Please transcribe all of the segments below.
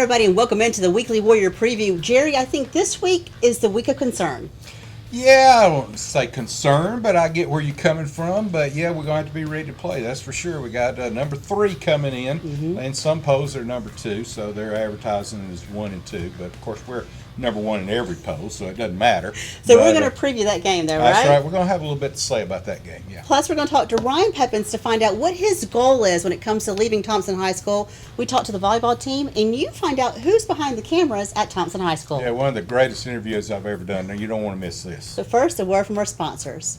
Everybody, and welcome into the Weekly Warrior Preview. Jerry, I think this week is the week of concern. Yeah, I won't say concern, but I get where you're coming from. But yeah, we're going to have to be ready to play, that's for sure. We got number 3 coming in, and some polls are number 2, so they're advertising as 1 and 2. But of course, we're number 1 in every poll, so it doesn't matter. So we're going to preview that game, though, right? That's right. We're going to have a little bit to say about that game, yeah. Plus, we're going to talk to Ryan Peppins to find out what his goal is when it comes to leaving Thompson High School. We talked to the volleyball team, and you find out who's behind the cameras at Thompson High School. Yeah, one of the greatest interviews I've ever done. Now, you don't want to miss this. So first, a word from our sponsors.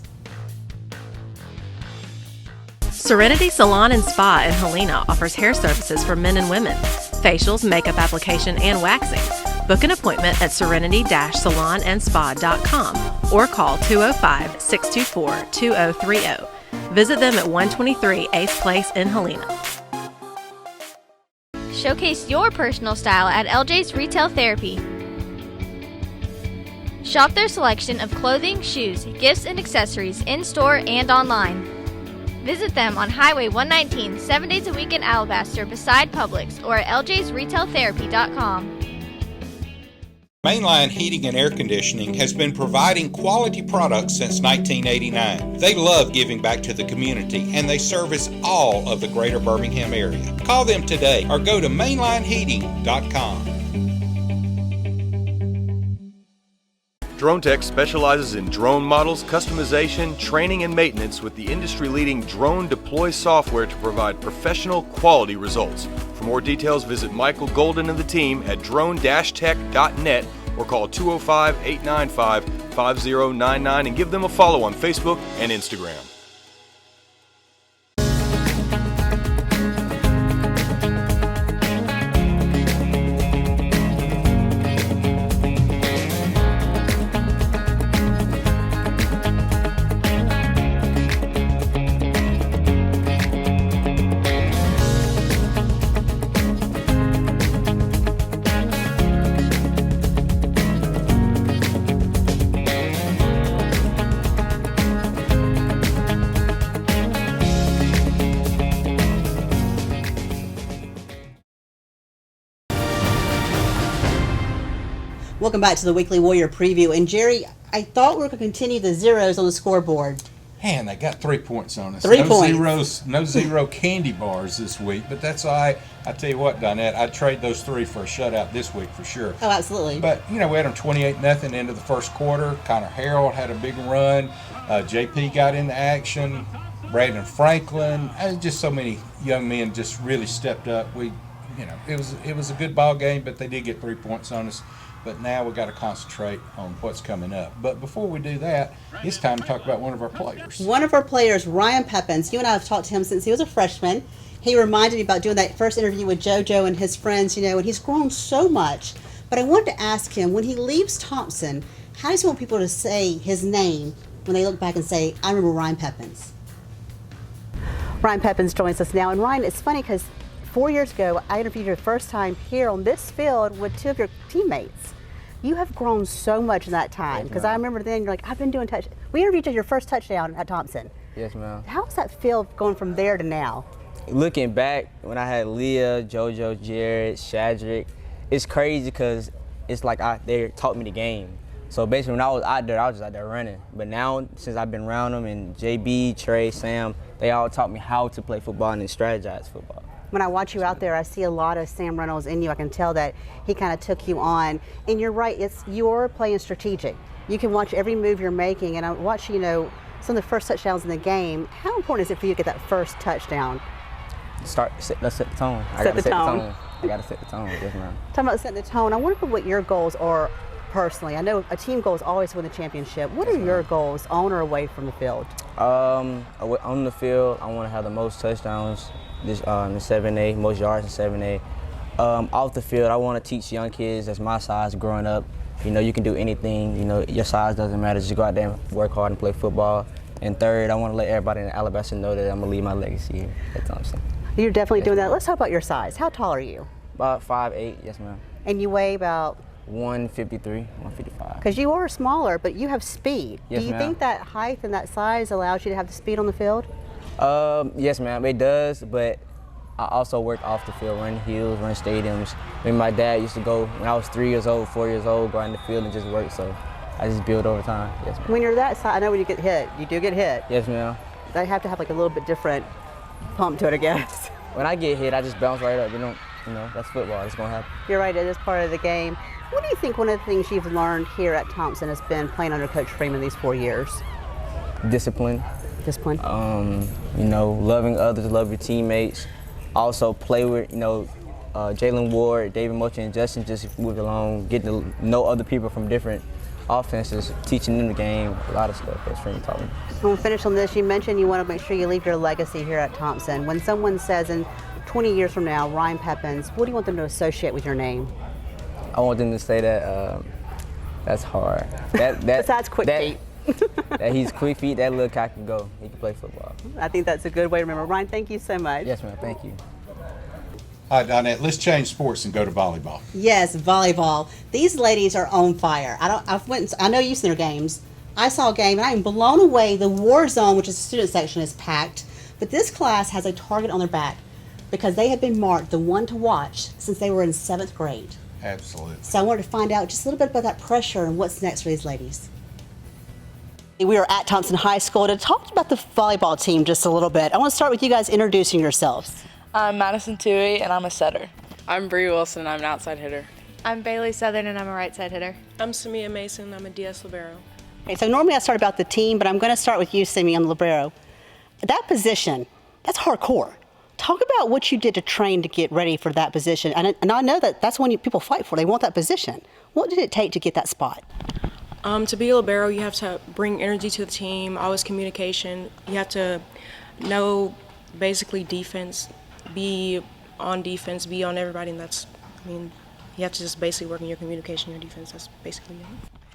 Serenity Salon and Spa in Helena offers hair services for men and women, facials, makeup application, and waxing. Book an appointment at serenity-salonandspa.com or call 205-624-2030. Visit them at 123 Ace Place in Helena. Showcase your personal style at LJ's Retail Therapy. Shop their selection of clothing, shoes, gifts, and accessories in-store and online. Visit them on Highway 119, 7 days a week in Alabaster beside Publix or at ljsretailtherapy.com. Mainline Heating and Air Conditioning has been providing quality products since 1989. They love giving back to the community, and they service all of the greater Birmingham area. Call them today or go to mainlineheating.com. Drone Tech specializes in drone models, customization, training, and maintenance with the industry-leading Drone Deploy software to provide professional quality results. For more details, visit Michael Golden and the team at drone-tech.net or call 205-895-5099 and give them a follow on Facebook and Instagram. Welcome back to the Weekly Warrior Preview. And Jerry, I thought we were going to continue the zeros on the scoreboard. Man, they got 3 points on us. 3 points. No zero candy bars this week, but that's all right. I tell you what, Donette, I'd trade those 3 for a shutout this week for sure. Oh, absolutely. But, we had them 28-0 into the first quarter. Connor Harrell had a big run. JP got into action. Braden Franklin. Just so many young men just really stepped up. It was a good ball game, but they did get 3 points on us. But now we've got to concentrate on what's coming up. But before we do that, it's time to talk about one of our players. One of our players, Ryan Peppins. You and I have talked to him since he was a freshman. He reminded me about doing that first interview with JoJo and his friends, and he's grown so much. But I wanted to ask him, when he leaves Thompson, how does he want people to say his name when they look back and say, I remember Ryan Peppins? Ryan Peppins joins us now. And Ryan, it's funny because 4 years ago, I interviewed you the first time here on this field with 2 of your teammates. You have grown so much in that time, because I remember then you're like, I've been doing touch. We interviewed you at your first touchdown at Thompson. Yes, ma'am. How does that feel going from there to now? Looking back, when I had Leah, JoJo, Jared, Shadrick, it's crazy because it's like they taught me the game. So basically, when I was out there, I was just out there running. But now, since I've been around them, and JB, Trey, Sam, they all taught me how to play football and then strategize football. When I watch you out there, I see a lot of Sam Reynolds in you. I can tell that he kind of took you on. And you're right, you're playing strategic. You can watch every move you're making, and I watch, some of the first touchdowns in the game. How important is it for you to get that first touchdown? Let's set the tone. I got to set the tone. Yes, ma'am. Talking about setting the tone, I wonder what your goals are personally. I know a team goal is always to win the championship. What are your goals on or away from the field? On the field, I want to have the most touchdowns in 7A, most yards in 7A. Off the field, I want to teach young kids that's my size growing up, you can do anything. Your size doesn't matter. Just go out there and work hard and play football. And third, I want to let everybody in Alabaster know that I'm going to leave my legacy here at Thompson. You're definitely doing that. Let's talk about your size. How tall are you? About 5'8", yes, ma'am. And you weigh about? 153, 155. Because you are smaller, but you have speed. Yes, do you ma'am. think that height and that size allows you to have the speed on the field? Yes, ma'am, it does, but I also work off the field, run hills, run stadiums. I mean, my dad used to go when I was 3 years old, 4 years old, go out in the field and just work. So I just build over time. Yes, ma'am. When you're that side, I know when you get hit, you do get hit. Yes, ma'am. They have to have like a little bit different pump to it, I guess. When I get hit, I just bounce right up. That's football. It's gonna happen. You're right, it is part of the game. What do you think one of the things you've learned here at Thompson has been playing under Coach Freeman these 4 years? Discipline. Discipline. Loving others, love your teammates. Also play with, Jalen Ward, David Moulton, and Justin, just move along, getting to know other people from different offenses, teaching them the game, a lot of stuff Coach Freeman taught me. We'll finish on this. You mentioned you want to make sure you leave your legacy here at Thompson. When someone says in 20 years from now, Ryan Peppins, what do you want them to associate with your name? I want them to say that that's hard. Besides quick feet. That he's quick feet, that little guy can go. He can play football. I think that's a good way to remember. Ryan, thank you so much. Yes, ma'am. Thank you. All right, Donette, let's change sports and go to volleyball. Yes, volleyball. These ladies are on fire. I know you've seen their games. I saw a game and I am blown away. The war zone, which is the student section, is packed. But this class has a target on their back because they have been marked the one to watch since they were in 7th grade. Absolutely. So I wanted to find out just a little bit about that pressure and what's next for these ladies. We are at Thompson High School to talk about the volleyball team just a little bit. I want to start with you guys introducing yourselves. I'm Madison Toohey, and I'm a setter. I'm Bree Wilson, and I'm an outside hitter. I'm Bailey Southern, and I'm a right side hitter. I'm Samia Mason, I'm a DS libero. Okay, so normally I start about the team, but I'm going to start with you, Simi, on the libero. That position, that's hardcore. Talk about what you did to train to get ready for that position. And I know that that's when people fight for. They want that position. What did it take to get that spot? To be a libero, you have to bring energy to the team, always communication. You have to know basically defense, be on defense, be on everybody, and you have to just basically work on your communication, your defense. That's basically it.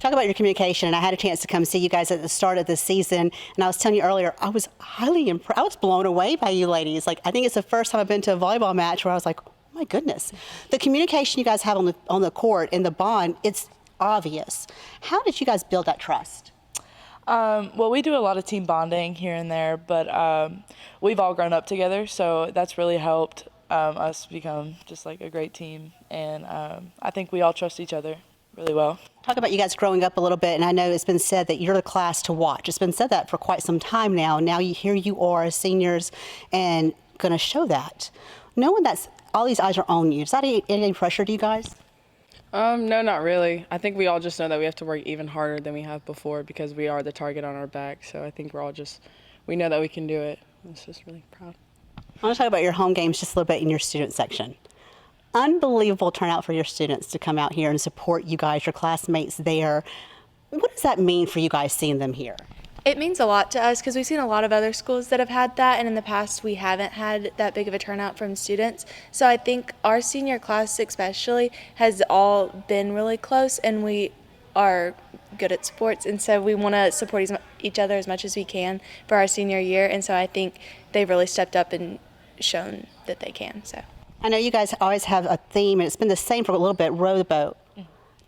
Talk about your communication, and I had a chance to come see you guys at the start of the season, and I was telling you earlier, I was highly impressed. I was blown away by you ladies. I think it's the first time I've been to a volleyball match where I was like, oh my goodness. The communication you guys have on the court and the bond, it's obvious. How did you guys build that trust? Well, we do a lot of team bonding here and there, but we've all grown up together, so that's really helped us become just like a great team, and I think we all trust each other really well. Talk about you guys growing up a little bit, and I know it's been said that you're the class to watch. It's been said that for quite some time now. Now here you are as seniors and going to show that. Knowing that all these eyes are on you, does that add any pressure to you guys? No, not really. I think we all just know that we have to work even harder than we have before because we are the target on our back. So I think we know that we can do it. It's just really proud. I want to talk about your home games just a little bit in your student section. Unbelievable turnout for your students to come out here and support you guys, your classmates there. What does that mean for you guys seeing them here? It means a lot to us because we've seen a lot of other schools that have had that, and in the past we haven't had that big of a turnout from students. So I think our senior class especially has all been really close, and we are good at sports, and so we want to support each other as much as we can for our senior year, and so I think they've really stepped up and shown that they can. So I know you guys always have a theme, and it's been the same for a little bit, row the boat.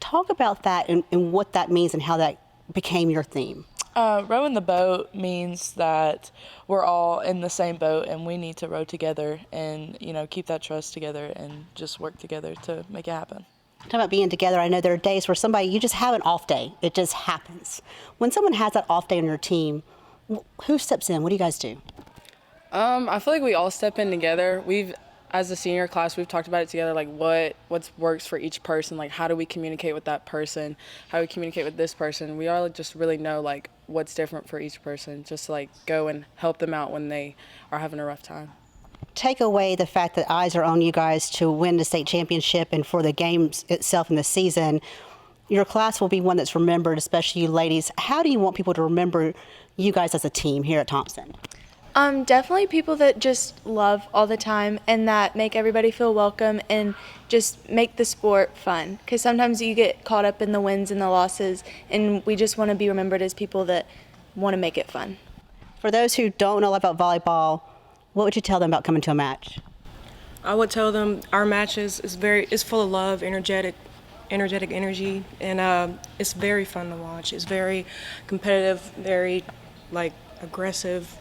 Talk about that and what that means and how that became your theme. Rowing the boat means that we're all in the same boat and we need to row together and, keep that trust together and just work together to make it happen. Talking about being together, I know there are days where you just have an off day. It just happens. When someone has that off day on your team, who steps in? What do you guys do? I feel like we all step in together. As a senior class, we've talked about it together, like what works for each person, like how do we communicate with that person, how do we communicate with this person. We all just really know like what's different for each person, just to like go and help them out when they are having a rough time. Take away the fact that eyes are on you guys to win the state championship and for the games itself in the season. Your class will be one that's remembered, especially you ladies. How do you want people to remember you guys as a team here at Thompson? Definitely people that just love all the time and that make everybody feel welcome and just make the sport fun. Because sometimes you get caught up in the wins and the losses, and we just want to be remembered as people that want to make it fun. For those who don't know about volleyball, what would you tell them about coming to a match? I would tell them our matches is full of love, energetic energy, and it's very fun to watch. It's very competitive, very aggressive.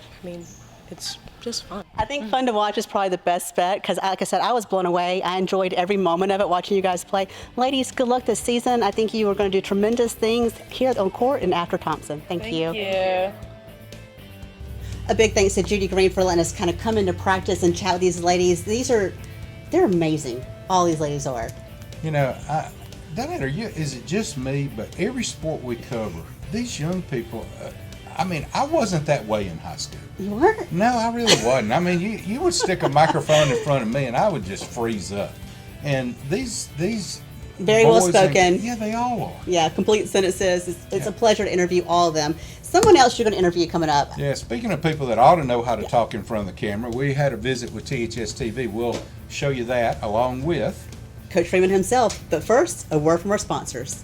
It's just fun. I think fun to watch is probably the best bet because, like I said, I was blown away. I enjoyed every moment of it watching you guys play. Ladies, good luck this season. I think you are going to do tremendous things here on court and after Thompson. Thank you. Thank you. A big thanks to Judy Green for letting us kind of come into practice and chat with these ladies. They're amazing. All these ladies are. You know, that matter, is it just me? But every sport we cover, these young people, I wasn't that way in high school. You weren't? No, I really wasn't. I mean, you would stick a microphone in front of me and I would just freeze up. And these very well boys spoken. Yeah, they all are. Yeah, complete sentences. It's a pleasure to interview all of them. Someone else you're going to interview coming up. Yeah, speaking of people that ought to know how to talk in front of the camera, we had a visit with THS TV. We'll show you that along with Coach Freeman himself. But first, a word from our sponsors.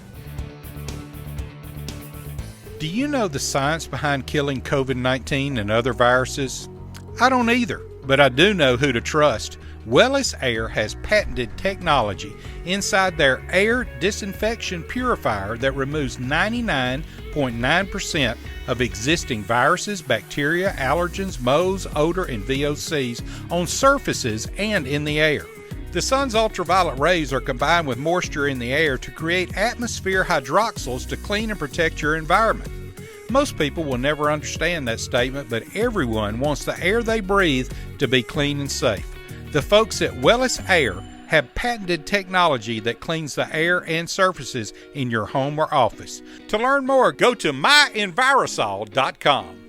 Do you know the science behind killing COVID-19 and other viruses? I don't either, but I do know who to trust. Wellis Air has patented technology inside their air disinfection purifier that removes 99.9% of existing viruses, bacteria, allergens, moles, odor, and VOCs on surfaces and in the air. The sun's ultraviolet rays are combined with moisture in the air to create atmosphere hydroxyls to clean and protect your environment. Most people will never understand that statement, but everyone wants the air they breathe to be clean and safe. The folks at Wellis Air have patented technology that cleans the air and surfaces in your home or office. To learn more, go to myenvirosol.com.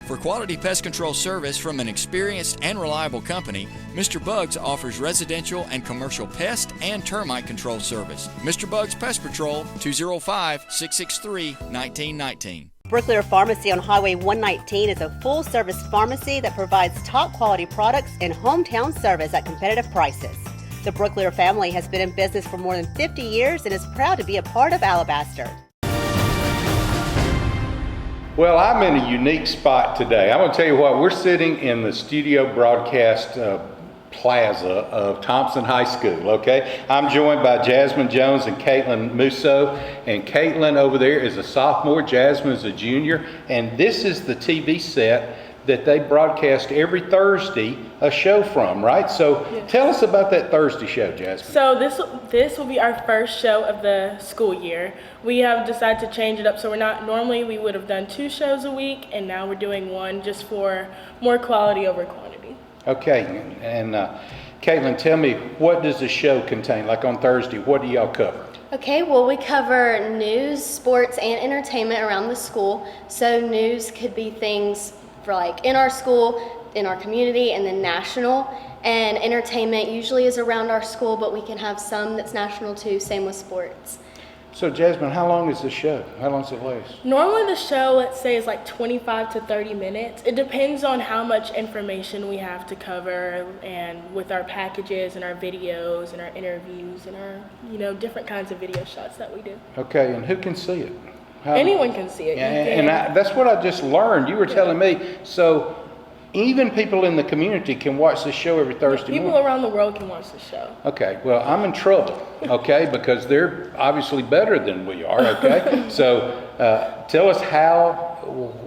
For quality pest control service from an experienced and reliable company, Mr. Bugs offers residential and commercial pest and termite control service. Mr. Bugs Pest Patrol, 205-663-1919. Brooklear Pharmacy on Highway 119 is a full-service pharmacy that provides top-quality products and hometown service at competitive prices. The Brooklear family has been in business for more than 50 years and is proud to be a part of Alabaster. Well, I'm in a unique spot today. I'm going to tell you what, we're sitting in the studio broadcast plaza of Thompson High School, okay? I'm joined by Jasmine Jones and Caitlin Musso, and Caitlin over there is a sophomore, Jasmine is a junior, and this is the TV set that they broadcast every Thursday a show from, right? So yes. Tell us about that Thursday show, Jasmine. So this will be our first show of the school year. We have decided to change it up, so normally we would have done 2 shows a week, and now we're doing 1 just for more quality over quantity. Okay, and Caitlin, tell me, what does the show contain? Like on Thursday, what do y'all cover? Okay, well, we cover news, sports, and entertainment around the school. So news could be things for like in our school, in our community, and then national. And entertainment usually is around our school, but we can have some that's national too, same with sports. So Jasmine, how long is the show? How long does it last? Normally the show, let's say, is like 25 to 30 minutes. It depends on how much information we have to cover, and with our packages and our videos and our interviews and our, different kinds of video shots that we do. Okay, and who can see it? Anyone can see it. And that's what I just learned. You were telling me. So even people in the community can watch this show every Thursday morning. People around the world can watch the show. Okay. Well, I'm in trouble, okay, because they're obviously better than we are, okay? So tell us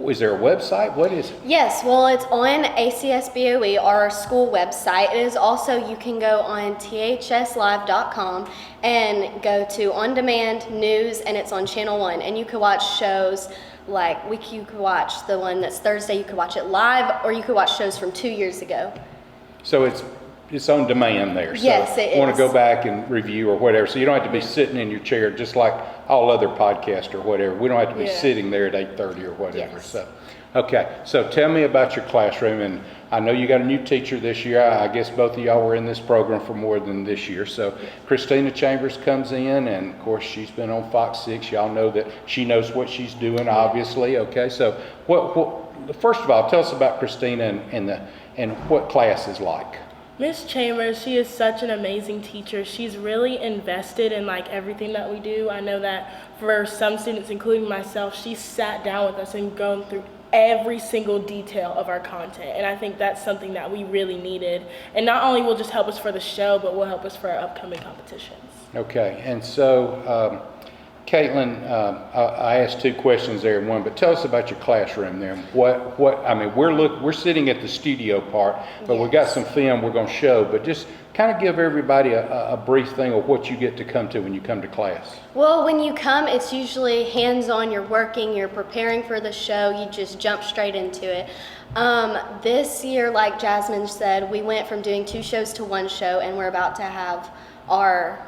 is there a website? What is it? Yes, well, it's on ACSBOE, our school website. It is also, you can go on thslive.com and go to On Demand News, and it's on Channel 1. And you can watch shows like, you could watch the one that's Thursday, you could watch it live, or you could watch shows from 2 years ago. So it's on demand there. Yes, it is. Want to go back and review or whatever. So you don't have to be sitting in your chair just like all other podcasts or whatever. We don't have to be sitting there at 8:30 or whatever. Yes. So, Okay, so tell me about your classroom, and I know you got a new teacher this year. I guess both of y'all were in this program for more than this year. So Christina Chambers comes in, and of course she's been on Fox 6. Y'all know that she knows what she's doing, obviously. Okay, so first of all, tell us about Christina and what class is like. Miss Chambers, she is such an amazing teacher. She's really invested in like everything that we do. I know that for some students, including myself, she sat down with us and gone through every single detail of our content. And I think that's something that we really needed. And not only will just help us for the show, but will help us for our upcoming competitions. Okay, and so Caitlin, I asked two questions there in one, but tell us about your classroom there. I mean, we're sitting at the studio part, but we've got some film we're going to show, but just kind of give everybody a brief thing of what you get to come to when you come to class. Well, when you come, it's usually hands-on. You're working, you're preparing for the show, you just jump straight into it. This year, like Jasmine said, we went from doing 2 shows to 1 show, and we're about to have our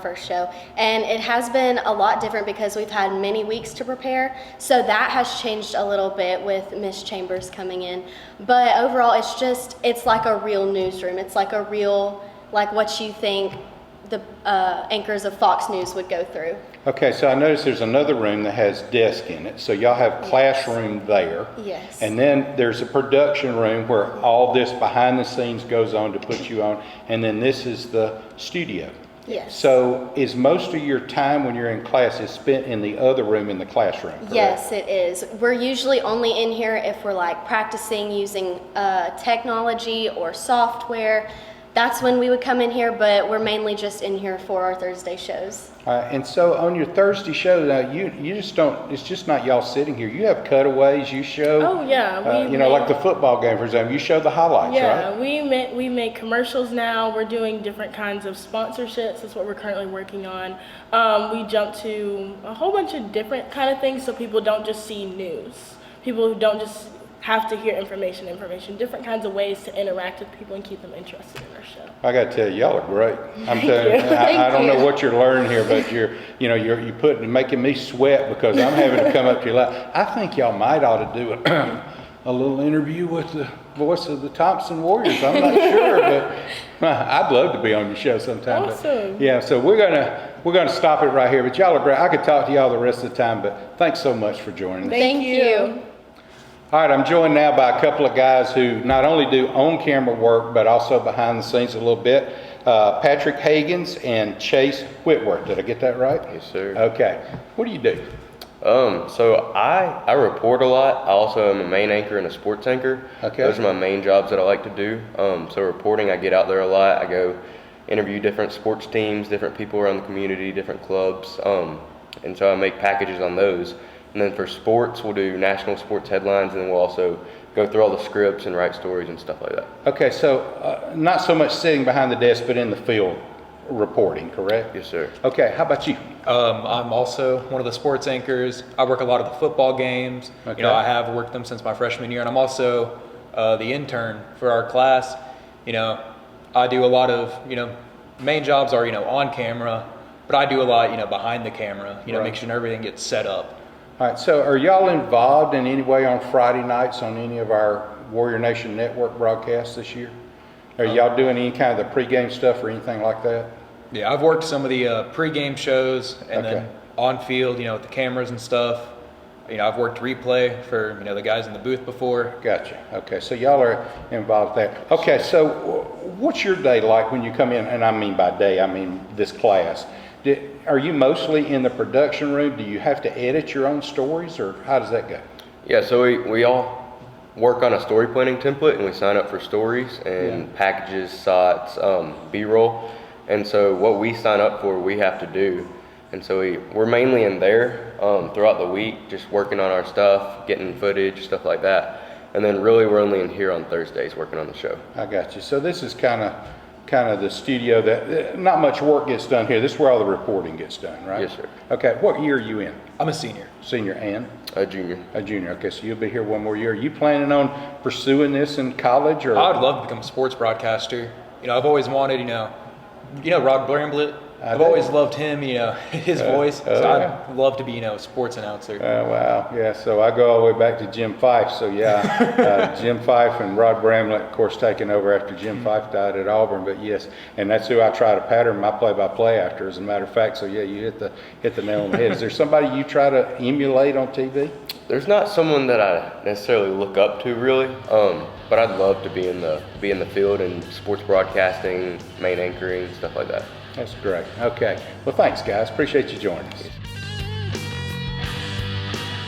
first show. And it has been a lot different because we've had many weeks to prepare. So that has changed a little bit with Miss Chambers coming in. But overall, it's like a real newsroom. It's like like what you think the anchors of Fox News would go through. Okay, so I noticed there's another room that has desk in it. So y'all have classroom there. Yes. And then there's a production room where all this behind the scenes goes on to put you on. And then this is the studio. Yes. So is most of your time when you're in class is spent in the other room in the classroom, correct? Yes, it is. We're usually only in here if we're like practicing using technology or software. That's when we would come in here, but we're mainly just in here for our Thursday shows. And so on your Thursday show, now you just don't, it's just not y'all sitting here. You have cutaways, you show. Oh yeah. Like the football game, for example, you show the highlights, right? Yeah, we make commercials now. We're doing different kinds of sponsorships. That's what we're currently working on. We jump to a whole bunch of different kind of things so people don't just see news. People who don't just have to hear information, different kinds of ways to interact with people and keep them interested in our show. I got to tell you, y'all are great. I'm telling you, I don't know what you're learning here, but you're making me sweat because I'm having to come up to you. I think y'all might ought to do a little interview with the voice of the Thompson Warriors. I'm not sure, but I'd love to be on your show sometime. Awesome. But yeah, so we're gonna stop it right here. But y'all are great. I could talk to y'all the rest of the time, but thanks so much for joining us. Thank you. All right, I'm joined now by a couple of guys who not only do on-camera work, but also behind the scenes a little bit. Patrick Higgins and Chase Whitworth. Did I get that right? Yes, sir. Okay. What do you do? So I report a lot. I also am a main anchor and a sports anchor. Okay. Those are my main jobs that I like to do. So reporting, I get out there a lot. I go interview different sports teams, different people around the community, different clubs. And so I make packages on those. And then for sports, we'll do national sports headlines, and then we'll also go through all the scripts and write stories and stuff like that. Okay, so not so much sitting behind the desk, but in the field reporting, correct? Yes, sir. Okay, how about you? I'm also one of the sports anchors. I work a lot of the football games. Okay. I have worked them since my freshman year, and I'm also the intern for our class. I do a lot of, main jobs are, on camera, but I do a lot, behind the camera, Right. make sure everything gets set up. All right, so are y'all involved in any way on Friday nights on any of our Warrior Nation Network broadcasts this year? Are y'all doing any kind of the pregame stuff or anything like that? Yeah, I've worked some of the pregame shows, and then on field, with the cameras and stuff. I've worked replay for, the guys in the booth before. Gotcha. Okay, so y'all are involved there. Okay, so what's your day like when you come in? And I mean by day, I mean this class. Are you mostly in the production room? Do you have to edit your own stories, or how does that go? Yeah, so we all work on a story planning template, and we sign up for stories and packages, sites, B-roll. And so what we sign up for, we have to do. And so we're mainly in there throughout the week, just working on our stuff, getting footage, stuff like that. And then really we're only in here on Thursdays working on the show. I got you. So this is kind of the studio that not much work gets done here. This is where all the reporting gets done, right? Yes, sir. Okay, what year are you in? I'm a senior. Senior and? A junior. A junior, okay, so you'll be here one more year. Are you planning on pursuing this in college? Or? I would love to become a sports broadcaster. I've always wanted, Rod Bramblett, I've always loved him, his voice. So I'd love to be, a sports announcer. Wow, yeah. So I go all the way back to Jim Fife. So yeah, Jim Fife and Rod Bramlett, of course, taking over after Jim Fife died at Auburn. But yes, and that's who I try to pattern my play-by-play after, as a matter of fact. So yeah, you hit the nail on the head. Is there somebody you try to emulate on TV? There's not someone that I necessarily look up to really, but I'd love to be in the field and sports broadcasting, main anchoring, stuff like that. That's great. Okay. Well, thanks, guys. Appreciate you joining us.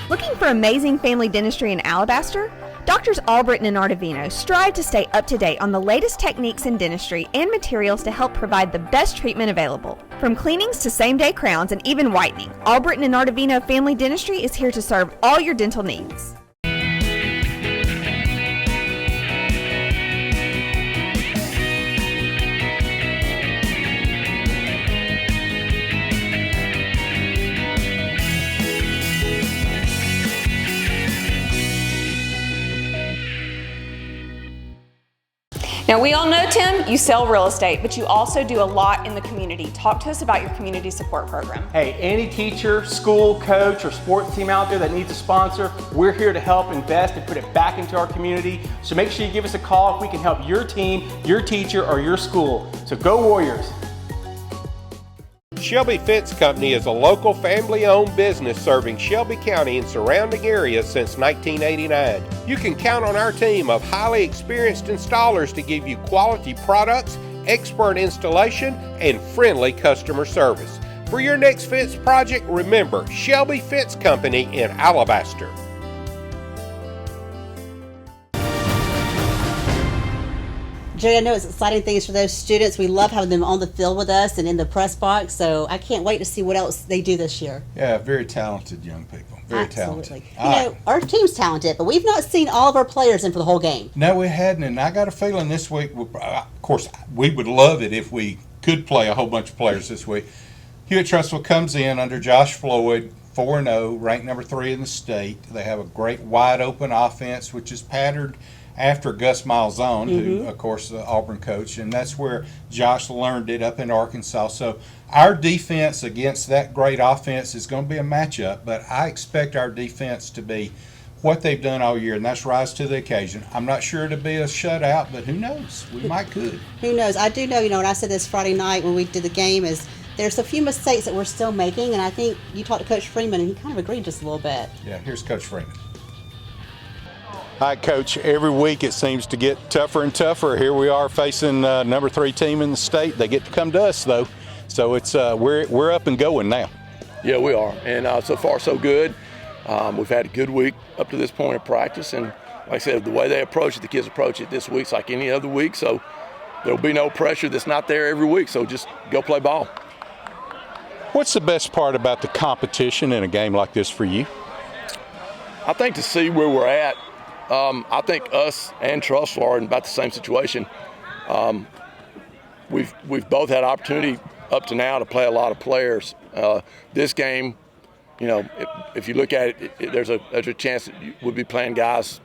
Looking for amazing family dentistry in Alabaster? Doctors Albritton and Artavino strive to stay up to date on the latest techniques in dentistry and materials to help provide the best treatment available. From cleanings to same-day crowns and even whitening, Albritton and Artavino Family Dentistry is here to serve all your dental needs. Now, we all know, Tim, you sell real estate, but you also do a lot in the community. Talk to us about your community support program. Hey, any teacher, school, coach, or sports team out there that needs a sponsor, we're here to help invest and put it back into our community. So make sure you give us a call if we can help your team, your teacher, or your school. So go Warriors. Shelby Fence Company is a local family-owned business serving Shelby County and surrounding areas since 1989. You can count on our team of highly experienced installers to give you quality products, expert installation, and friendly customer service. For your next fence project, remember Shelby Fence Company in Alabaster. Jerry, I know it's exciting things for those students. We love having them on the field with us and in the press box, so I can't wait to see what else they do this year. Yeah, very talented young people. Very Absolutely. talented. Our team's talented, but we've not seen all of our players in for the whole game. No, we hadn't, and I got a feeling this week, of course, we would love it if we could play a whole bunch of players this week. Hewitt Trussville comes in under Josh Floyd, 4-0, ranked number 3 in the state. They have a great wide-open offense, which is patterned after Gus Malzahn, who, of course, the Auburn coach, and that's where Josh learned it up in Arkansas. So our defense against that great offense is going to be a matchup, but I expect our defense to be what they've done all year, and that's rise to the occasion. I'm not sure it'll be a shutout, but who knows? We might could. Who knows? I do know, and I said this Friday night when we did the game, is there's a few mistakes that we're still making, and I think you talked to Coach Freeman, and he kind of agreed just a little bit. Yeah, here's Coach Freeman. Hi, Coach. Every week it seems to get tougher and tougher. Here we are facing number 3 team in the state. They get to come to us, though. So it's we're up and going now. Yeah, we are. And so far, so good. We've had a good week up to this point of practice. And like I said, the way they approach it, the kids approach it this week's like any other week. So there'll be no pressure that's not there every week. So just go play ball. What's the best part about the competition in a game like this for you? I think to see where we're at. I think us and Trussville are in about the same situation. We've both had opportunity up to now to play a lot of players. This game, if you look at it, there's a chance that we'll be playing guys,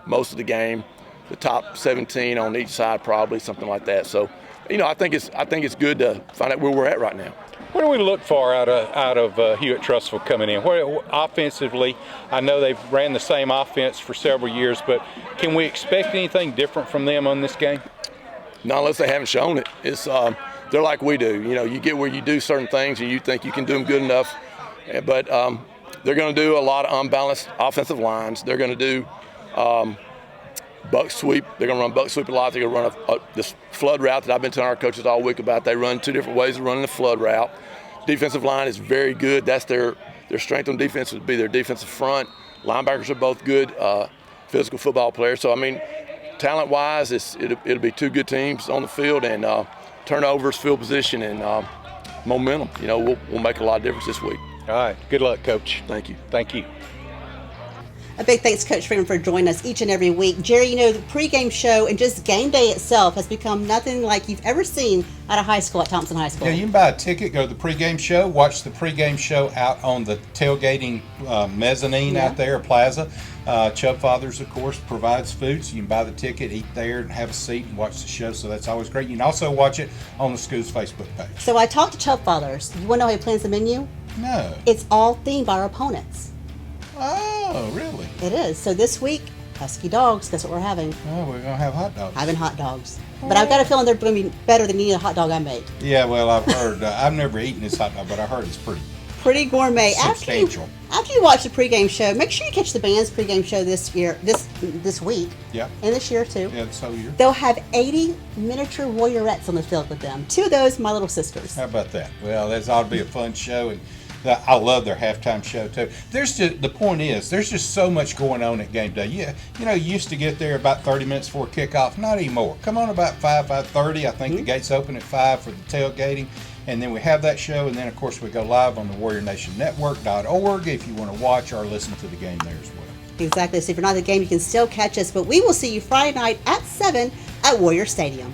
most of the game, the top 17 on each side probably, something like that. So, I think it's good to find out where we're at right now. What do we look for out of Hewitt Trussville coming in? Offensively, I know they've ran the same offense for several years, but can we expect anything different from them on this game? Not unless they haven't shown it. It's they're like we do. You get where you do certain things and you think you can do them good enough, but they're going to do a lot of unbalanced offensive lines. They're going to do buck sweep. They're going to run buck sweep a lot. They're going to run this flood route that I've been telling our coaches all week about. They run 2 different ways of running the flood route. Defensive line is very good. That's their strength on defense would be their defensive front. Linebackers are both good physical football players. So, talent-wise, it'll be 2 good teams on the field, and turnovers, field position, and momentum. We'll make a lot of difference this week. All right. Good luck, Coach. Thank you. Thank you. A big thanks to Coach Freeman for joining us each and every week. Jerry, you know, the pregame show and just game day itself has become nothing like you've ever seen at a high school, at Thompson High School. Yeah, you can buy a ticket, go to the pregame show, watch the pregame show out on the tailgating mezzanine out there, plaza. Chubb Fathers, of course, provides food, so you can buy the ticket, eat there, and have a seat and watch the show, so that's always great. You can also watch it on the school's Facebook page. So I talked to Chubb Fathers. You want to know how he plans the menu? No. It's all themed by our opponents. Oh, really? It is. So this week, Husky Dogs, guess what we're having? Oh, we're going to have hot dogs. Having hot dogs. But I've got a feeling they're going to be better than any hot dog I made. Yeah, well, I've heard. I've never eaten this hot dog, but I heard it's pretty gourmet. Substantial. After you watch the pregame show, make sure you catch the band's pregame show this week. Yeah. And this year, too. Yeah, this whole year. They'll have 80 miniature warriorettes on the field with them. 2 of those, my little sisters. How about that? Well, that ought to be a fun show, and I love their halftime show too. The point is, there's just so much going on at game day. Yeah, you know, you used to get there about 30 minutes before kickoff. Not anymore. Come on about 5:30. I think the gates open at 5 for the tailgating, and then we have that show, and then of course we go live on the WarriorNationNetwork.org if you want to watch or listen to the game there as well. Exactly. So if you're not at the game, you can still catch us. But we will see you Friday night at 7 at Warrior Stadium.